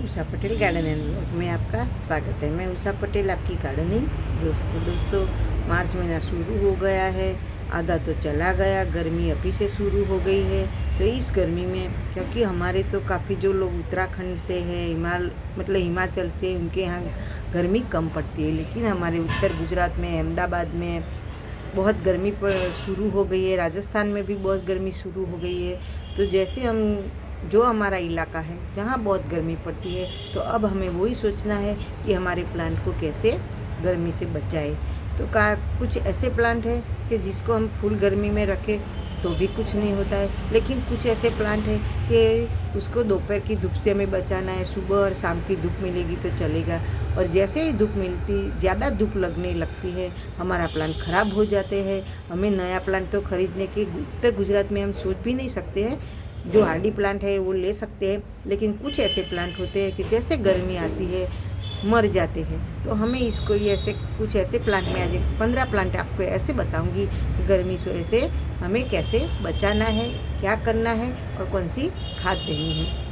Usha Patel garden and blog में आपका स्वागत है। मैं उषा पटेल, आपकी गार्डनिंग दोस्तों मार्च महीना शुरू हो गया है, आधा तो चला गया, गर्मी अभी से शुरू हो गई है। तो इस गर्मी में क्योंकि हमारे तो काफ़ी जो लोग उत्तराखंड से हैं, हिमाचल से, उनके यहाँ गर्मी कम पड़ती है, लेकिन हमारे उत्तर गुजरात में, अहमदाबाद में बहुत गर्मी शुरू हो गई है। राजस्थान में भी बहुत गर्मी शुरू हो गई है। तो जैसे जो हमारा इलाका है जहाँ बहुत गर्मी पड़ती है, तो अब हमें वही सोचना है कि हमारे प्लांट को कैसे गर्मी से बचाए। तो कुछ ऐसे प्लांट है कि जिसको हम फुल गर्मी में रखें तो भी कुछ नहीं होता है, लेकिन कुछ ऐसे प्लांट है कि उसको दोपहर की धूप से हमें बचाना है। सुबह और शाम की धूप मिलेगी तो चलेगा, और जैसे ही धूप ज़्यादा धूप लगने लगती है, हमारा प्लांट ख़राब हो जाते हैं। हमें नया प्लांट तो ख़रीदने के उत्तर गुजरात में हम सोच भी नहीं सकते हैं। जो हार्डी प्लांट है वो ले सकते हैं, लेकिन कुछ ऐसे प्लांट होते हैं कि जैसे गर्मी आती है मर जाते हैं। तो हमें इसको कुछ ऐसे प्लांट में आज 15 प्लांट आपको ऐसे बताऊंगी कि गर्मी से हमें कैसे बचाना है, क्या करना है और कौन सी खाद देनी है।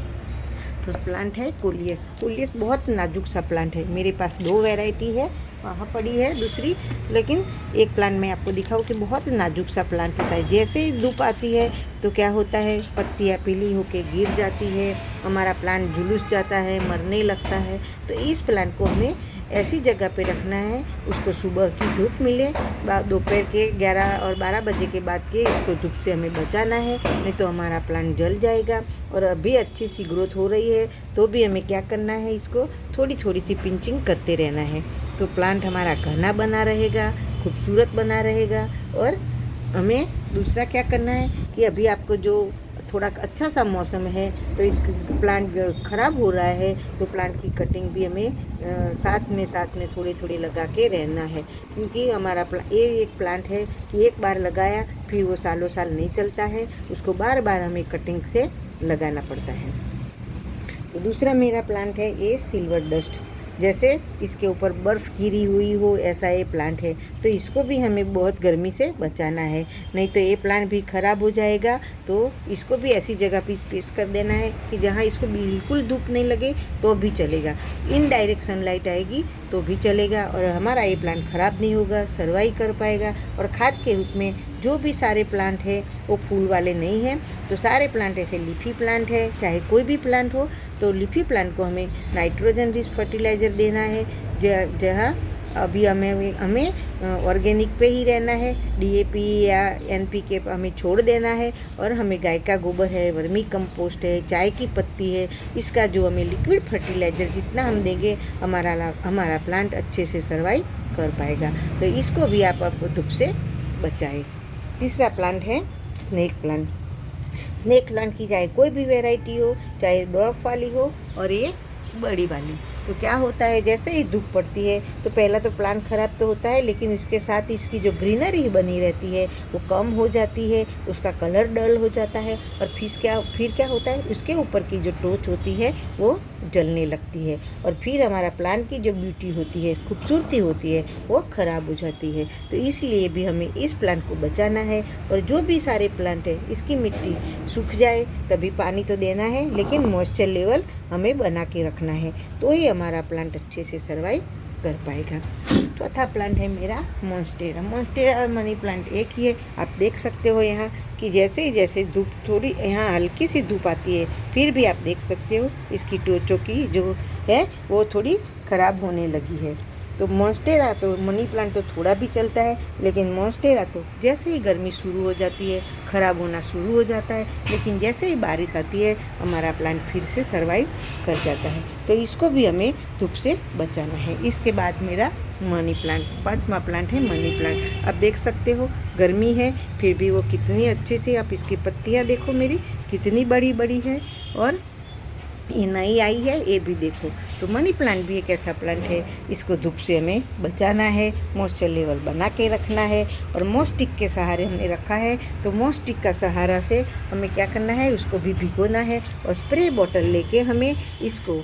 तो प्लांट है कोलियस बहुत नाजुक सा प्लांट है। मेरे पास 2 वैरायटी है, वहाँ पड़ी है दूसरी, लेकिन एक प्लांट मैं आपको दिखाऊँ कि बहुत नाजुक सा प्लांट होता है। जैसे ही धूप आती है तो क्या होता है, पत्तियाँ पीली होके गिर जाती है, हमारा प्लांट झुलस जाता है, मरने लगता है। तो इस प्लांट को हमें ऐसी जगह पे रखना है, उसको सुबह की धूप मिले, दोपहर के 11 और 12 बजे के बाद के इसको धूप से हमें बचाना है, नहीं तो हमारा प्लांट जल जाएगा। और अभी अच्छी सी ग्रोथ हो रही है तो भी हमें क्या करना है, इसको थोड़ी थोड़ी सी पिंचिंग करते रहना है। तो प्लांट हमारा घना बना रहेगा, खूबसूरत बना रहेगा। और हमें दूसरा क्या करना है कि अभी आपको जो थोड़ा अच्छा सा मौसम है तो इस प्लांट ख़राब हो रहा है, तो प्लांट की कटिंग भी हमें साथ में थोड़े लगा के रहना है। क्योंकि हमारा ये एक प्लांट है कि एक बार लगाया फिर वो सालों साल नहीं चलता है, उसको बार बार हमें कटिंग से लगाना पड़ता है। तो दूसरा मेरा प्लांट है ये सिल्वर डस्ट। जैसे इसके ऊपर बर्फ़ गिरी हुई हो ऐसा ये प्लांट है, तो इसको भी हमें बहुत गर्मी से बचाना है, नहीं तो ये प्लांट भी ख़राब हो जाएगा। तो इसको भी ऐसी जगह पे स्पेस कर देना है कि जहाँ इसको बिल्कुल धूप नहीं लगे तो भी चलेगा, इनडायरेक्ट सनलाइट आएगी तो भी चलेगा, और हमारा ये प्लांट ख़राब नहीं होगा, सर्वाइव कर पाएगा। और खाद के रूप में जो भी सारे प्लांट है वो फूल वाले नहीं हैं, तो सारे प्लांट ऐसे लीफी प्लांट है, चाहे कोई भी प्लांट हो। तो लीफी प्लांट को हमें नाइट्रोजन रिच फर्टिलाइज़र देना है, जहाँ अभी हमें ऑर्गेनिक पे ही रहना है, डीएपी या एनपीके हमें छोड़ देना है। और हमें गाय का गोबर है, वर्मी कंपोस्ट है, चाय की पत्ती है, इसका जो हमें लिक्विड फर्टिलाइज़र जितना हम देंगे हमारा प्लांट अच्छे से सर्वाइव कर पाएगा। तो इसको भी आप धूप से बचाएं। तीसरा प्लांट है स्नेक प्लांट। स्नेक प्लांट की चाहे कोई भी वैरायटी हो, चाहे बर्फ़ वाली हो और ये बड़ी वाली, तो क्या होता है जैसे ही धूप पड़ती है तो पहला तो प्लांट ख़राब तो होता है, लेकिन उसके साथ इसकी जो ग्रीनरी बनी रहती है वो कम हो जाती है, उसका कलर डल हो जाता है, और फिर क्या होता है, उसके ऊपर की जो टोच होती है वो जलने लगती है, और फिर हमारा प्लांट की जो ब्यूटी होती है, खूबसूरती होती है, वो ख़राब हो जाती है। तो इसलिए भी हमें इस प्लांट को बचाना है। और जो भी सारे प्लांट है इसकी मिट्टी सूख जाए तभी पानी तो देना है, लेकिन मॉइस्चर लेवल हमें बना के रखना है, तो ही हमारा प्लांट अच्छे से सर्वाइव कर पाएगा। चौथा प्लांट है मेरा मॉन्स्टेरा मनी प्लांट एक ही है। आप देख सकते हो यहाँ कि जैसे धूप थोड़ी, यहाँ हल्की सी धूप आती है, फिर भी आप देख सकते हो इसकी टोचों की जो है वो थोड़ी ख़राब होने लगी है। तो मॉन्स्टेरा तो मनी प्लांट तो थोड़ा भी चलता है, लेकिन मॉन्स्टेरा तो जैसे ही गर्मी शुरू हो जाती है ख़राब होना शुरू हो जाता है, लेकिन जैसे ही बारिश आती है हमारा प्लांट फिर से सर्वाइव कर जाता है। तो इसको भी हमें धूप से बचाना है। इसके बाद मेरा मनी प्लांट, 5वां प्लांट है मनी प्लांट। आप देख सकते हो गर्मी है फिर भी वो कितनी अच्छे से, आप इसकी पत्तियाँ देखो मेरी कितनी बड़ी बड़ी है, और ये नई आई है ये भी देखो। तो मनी प्लांट भी एक ऐसा प्लांट है, इसको धूप से हमें बचाना है, मॉइस्चर लेवल बना के रखना है। और मॉस्टिक के सहारे हमने रखा है, तो मॉस्टिक का सहारा से हमें क्या करना है, उसको भी भिगोना है, और स्प्रे बॉटल लेके हमें इसको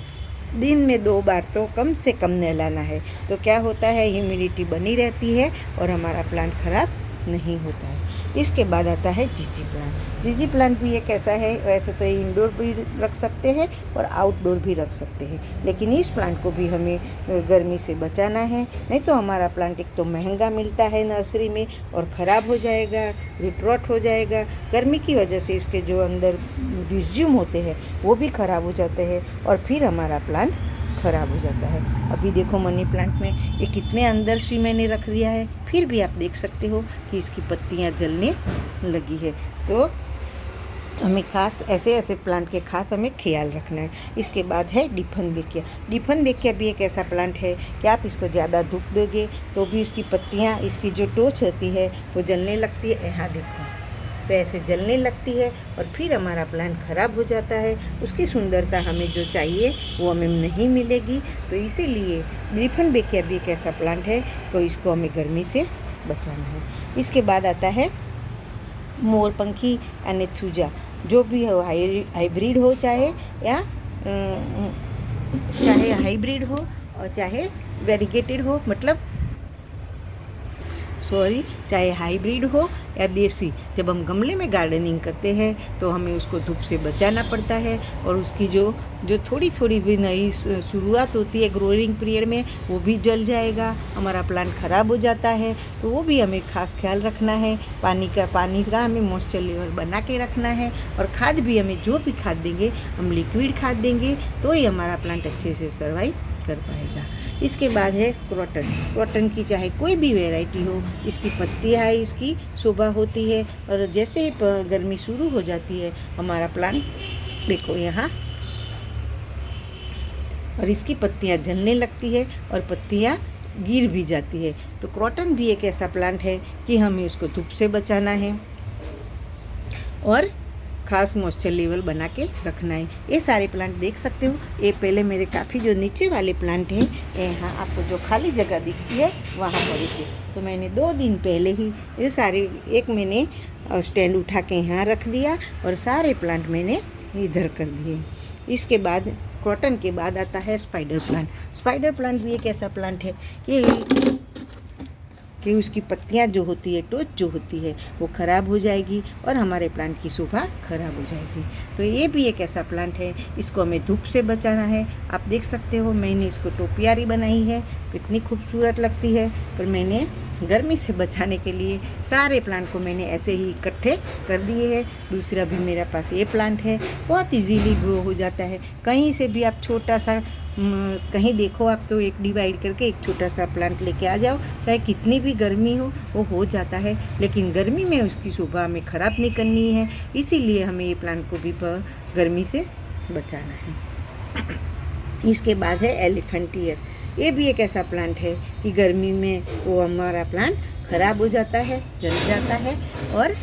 दिन में 2 बार तो कम से कम नहलाना है। तो क्या होता है, ह्यूमिडिटी बनी रहती है और हमारा प्लांट ख़राब नहीं होता है। इसके बाद आता है जीजी प्लांट। जीजी प्लांट भी एक ऐसा है, वैसे तो इंडोर भी रख सकते हैं और आउटडोर भी रख सकते हैं, लेकिन इस प्लांट को भी हमें गर्मी से बचाना है, नहीं तो हमारा प्लांट एक तो महंगा मिलता है नर्सरी में और ख़राब हो जाएगा, रूट रॉट हो जाएगा। गर्मी की वजह से इसके जो अंदर रिज्यूम होते हैं वो भी ख़राब हो जाते हैं और फिर हमारा प्लांट ख़राब हो जाता है। अभी देखो मनी प्लांट में ये कितने अंदर से मैंने रख दिया है, फिर भी आप देख सकते हो कि इसकी पत्तियां जलने लगी है। तो हमें खास ऐसे प्लांट के खास हमें ख्याल रखना है। इसके बाद है डिफनबेकिया। डिफनबेकिया भी एक ऐसा प्लांट है कि आप इसको ज़्यादा धूप दोगे तो भी इसकी पत्तियाँ, इसकी जो टोच होती है वो जलने लगती है। यहाँ देखो, तो ऐसे जलने लगती है और फिर हमारा प्लांट ख़राब हो जाता है। उसकी सुंदरता हमें जो चाहिए वो हमें नहीं मिलेगी। तो इसीलिए डिफनबेकिया भी एक ऐसा प्लांट है, तो इसको हमें गर्मी से बचाना है। इसके बाद आता है मोरपंखी एनेथुजा। जो भी हो, हाइब्रिड हो चाहे हाइब्रिड हो और चाहे वेरिगेटेड हो, मतलब चाहे हाइब्रिड हो या देसी, जब हम गमले में गार्डनिंग करते हैं तो हमें उसको धूप से बचाना पड़ता है और उसकी जो थोड़ी थोड़ी भी नई शुरुआत होती है ग्रोइंग पीरियड में, वो भी जल जाएगा, हमारा प्लांट ख़राब हो जाता है। तो वो भी हमें खास ख्याल रखना है। पानी का हमें मॉइस्चर लेवल बना के रखना है और खाद भी हमें जो भी खाद देंगे हम लिक्विड खाद देंगे तो ही हमारा प्लांट अच्छे से सर्वाइव कर पाएगा। इसके बाद है क्रॉटन। क्रॉटन की चाहे कोई भी वैरायटी हो, इसकी पत्तियाँ है, इसकी शोभा होती है और जैसे ही गर्मी शुरू हो जाती है हमारा प्लांट देखो यहाँ, और इसकी पत्तियाँ जलने लगती है और पत्तियाँ गिर भी जाती है। तो क्रॉटन भी एक ऐसा प्लांट है कि हमें उसको धूप से बचाना है और खास मॉइस्चर लेवल बना के रखना है। ये सारे प्लांट देख सकते हो, ये पहले मेरे काफ़ी जो नीचे वाले प्लांट हैं, यहाँ आपको जो खाली जगह दिखती है वहाँ पड़ी थी, तो मैंने 2 दिन पहले ही ये सारे एक मैंने स्टैंड उठा के यहाँ रख दिया और सारे प्लांट मैंने इधर कर दिए। इसके बाद क्रॉटन के बाद आता है स्पाइडर प्लांट। स्पाइडर प्लांट भी एक ऐसा प्लांट है कि उसकी पत्तियां जो होती है, टोच जो होती है वो ख़राब हो जाएगी और हमारे प्लांट की शोभा ख़राब हो जाएगी। तो ये भी एक ऐसा प्लांट है, इसको हमें धूप से बचाना है। आप देख सकते हो मैंने इसको टोपियारी बनाई है, कितनी खूबसूरत लगती है, पर मैंने गर्मी से बचाने के लिए सारे प्लांट को मैंने ऐसे ही इकट्ठे कर दिए हैं। दूसरा भी मेरे पास ये प्लांट है, बहुत इजीली ग्रो हो जाता है। कहीं से भी आप छोटा सा कहीं देखो आप तो एक डिवाइड करके एक छोटा सा प्लांट लेके आ जाओ, चाहे कितनी भी गर्मी वो हो जाता है, लेकिन गर्मी में उसकी शोभा हमें ख़राब नहीं करनी है। इसीलिए हमें ये प्लांट को भी गर्मी से बचाना है। इसके बाद है एलिफेंट ईयर। ये भी एक ऐसा प्लांट है कि गर्मी में वो हमारा प्लांट ख़राब हो जाता है, जल जाता है और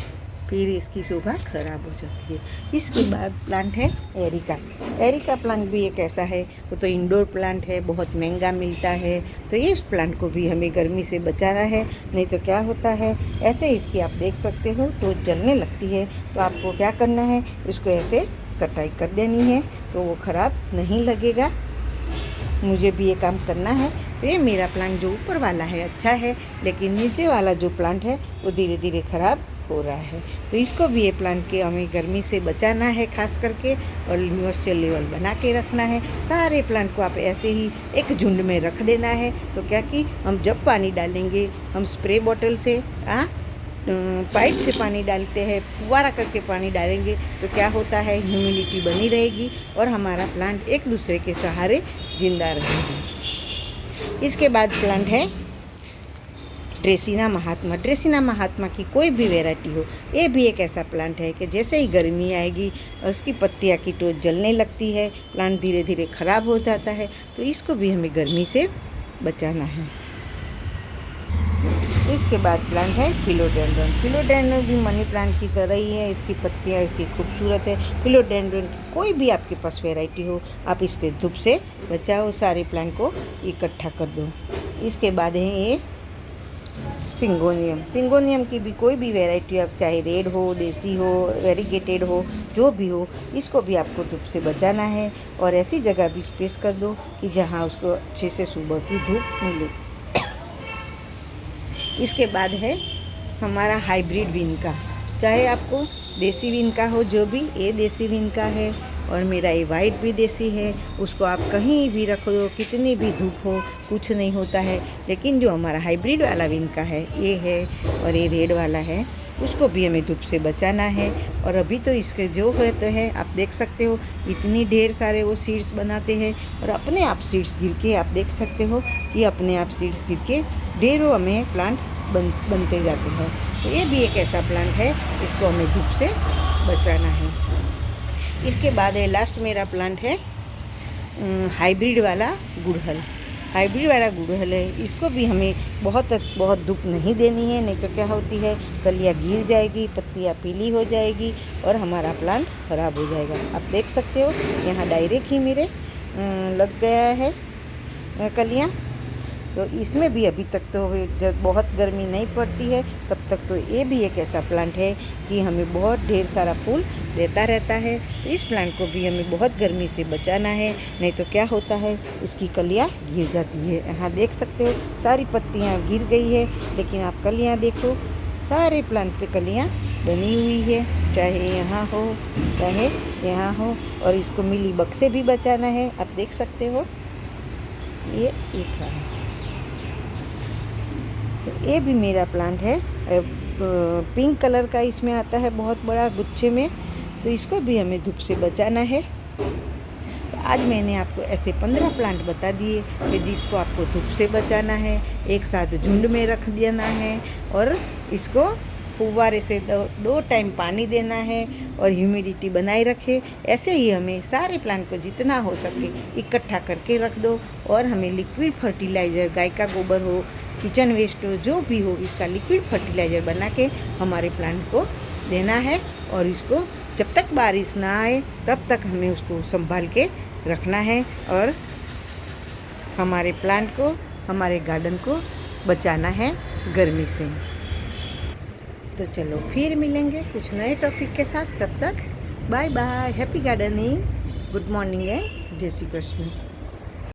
फिर इसकी शोभा ख़राब हो जाती है। इसके बाद प्लांट है एरिका। एरिका प्लांट भी एक ऐसा है, वो तो इंडोर प्लांट है, बहुत महंगा मिलता है। तो ये प्लांट को भी हमें गर्मी से बचाना है, नहीं तो क्या होता है ऐसे इसकी आप देख सकते हो टोच जलने लगती है, तो आपको क्या करना है, इसको ऐसे कटाई कर देनी है तो वो ख़राब नहीं लगेगा। मुझे भी ये काम करना है। तो ये मेरा प्लांट जो ऊपर वाला है अच्छा है, लेकिन नीचे वाला जो प्लांट है वो धीरे धीरे ख़राब हो रहा है। तो इसको भी ये प्लांट के हमें गर्मी से बचाना है खास करके, और मॉइस्चर लेवल बना के रखना है। सारे प्लांट को आप ऐसे ही एक झुंड में रख देना है, तो क्या कि हम जब पानी डालेंगे हम स्प्रे बॉटल से पाइप से पानी डालते हैं, फुवारा करके पानी डालेंगे तो क्या होता है, ह्यूमिडिटी बनी रहेगी और हमारा प्लांट एक दूसरे के सहारे जिंदा रहेगा। इसके बाद प्लांट है ड्रेसिना महात्मा। ड्रेसिना महात्मा की कोई भी वैरायटी हो, ये भी एक ऐसा प्लांट है कि जैसे ही गर्मी आएगी उसकी पत्तियां की टोच जलने लगती है, प्लांट धीरे धीरे ख़राब हो जाता है। तो इसको भी हमें गर्मी से बचाना है। इसके बाद प्लांट है फिलोडेंड्रन। फिलोडेंड्रन भी मनी प्लांट की तरह ही है, इसकी पत्तियाँ इसकी खूबसूरत है। फिलोडेंड्रन की कोई भी आपके पास वैरायटी हो, आप इसके धूप से बचाओ, सारे प्लांट को इकट्ठा कर दो। इसके बाद है ये सिंगोनियम। सिंगोनियम की भी कोई भी वैरायटी, आप चाहे रेड हो, देसी हो, वेरीगेटेड हो, जो भी हो, इसको भी आपको धूप से बचाना है और ऐसी जगह भी स्पेस कर दो कि जहाँ उसको अच्छे से सुबह की धूप मिले। इसके बाद है हमारा हाइब्रिड विन का, चाहे आपको देसी विन का हो, जो भी, ये देसी विन का है और मेरा ये वाइट भी देसी है। उसको आप कहीं भी रख दो, कितनी भी धूप हो, कुछ नहीं होता है। लेकिन जो हमारा हाइब्रिड वाला विन का है, ये है, और ये रेड वाला है, उसको भी हमें धूप से बचाना है। और अभी तो इसके जो है तो है, आप देख सकते हो इतनी ढेर सारे वो सीड्स बनाते हैं और अपने आप सीड्स गिर के, आप देख सकते हो ये अपने आप सीड्स गिर के ढेरों हमें प्लांट बनते जाते हैं। तो ये भी एक ऐसा प्लांट है, इसको हमें धूप से बचाना है। इसके बाद है लास्ट मेरा प्लांट है हाइब्रिड वाला गुड़हल। हाइब्रिड वाला गुड़हल है, इसको भी हमें बहुत धूप नहीं देनी है, नहीं तो क्या होती है, कलियाँ गिर जाएगी, पत्तियाँ पीली हो जाएगी और हमारा प्लांट ख़राब हो जाएगा। आप देख सकते हो यहाँ डायरेक्ट ही मेरे लग गया है कलियाँ। तो इसमें भी अभी तक तो जब बहुत गर्मी नहीं पड़ती है तब तक तो ये भी एक ऐसा प्लांट है कि हमें बहुत ढेर सारा फूल देता रहता है। तो इस प्लांट को भी हमें बहुत गर्मी से बचाना है, नहीं तो क्या होता है, इसकी कलियाँ गिर जाती है। यहाँ देख सकते हो सारी पत्तियाँ गिर गई है, लेकिन आप कलियाँ देखो, सारे प्लांट पे कलियाँ बनी हुई है, चाहे यहाँ हो चाहे यहाँ हो। और इसको मिली बग से भी बचाना है, आप देख सकते हो ये एक है। ये भी मेरा प्लांट है, पिंक कलर का इसमें आता है बहुत बड़ा गुच्छे में, तो इसको भी हमें धूप से बचाना है। तो आज मैंने आपको ऐसे 15 प्लांट बता दिए कि जिसको आपको धूप से बचाना है, एक साथ झुंड में रख देना है और इसको फुव्वारे से 2 टाइम पानी देना है और ह्यूमिडिटी बनाए रखे। ऐसे ही हमें सारे प्लांट को जितना हो सके इकट्ठा करके रख दो और हमें लिक्विड फर्टिलाइज़र, गाय का गोबर हो, किचन वेस्ट हो, जो भी हो, इसका लिक्विड फर्टिलाइज़र बना के हमारे प्लांट को देना है। और इसको जब तक बारिश ना आए तब तक हमें उसको संभाल के रखना है और हमारे प्लांट को, हमारे गार्डन को बचाना है गर्मी से। तो चलो फिर मिलेंगे कुछ नए टॉपिक के साथ, तब तक bye bye, happy gardening, good morning and जय श्री कृष्ण।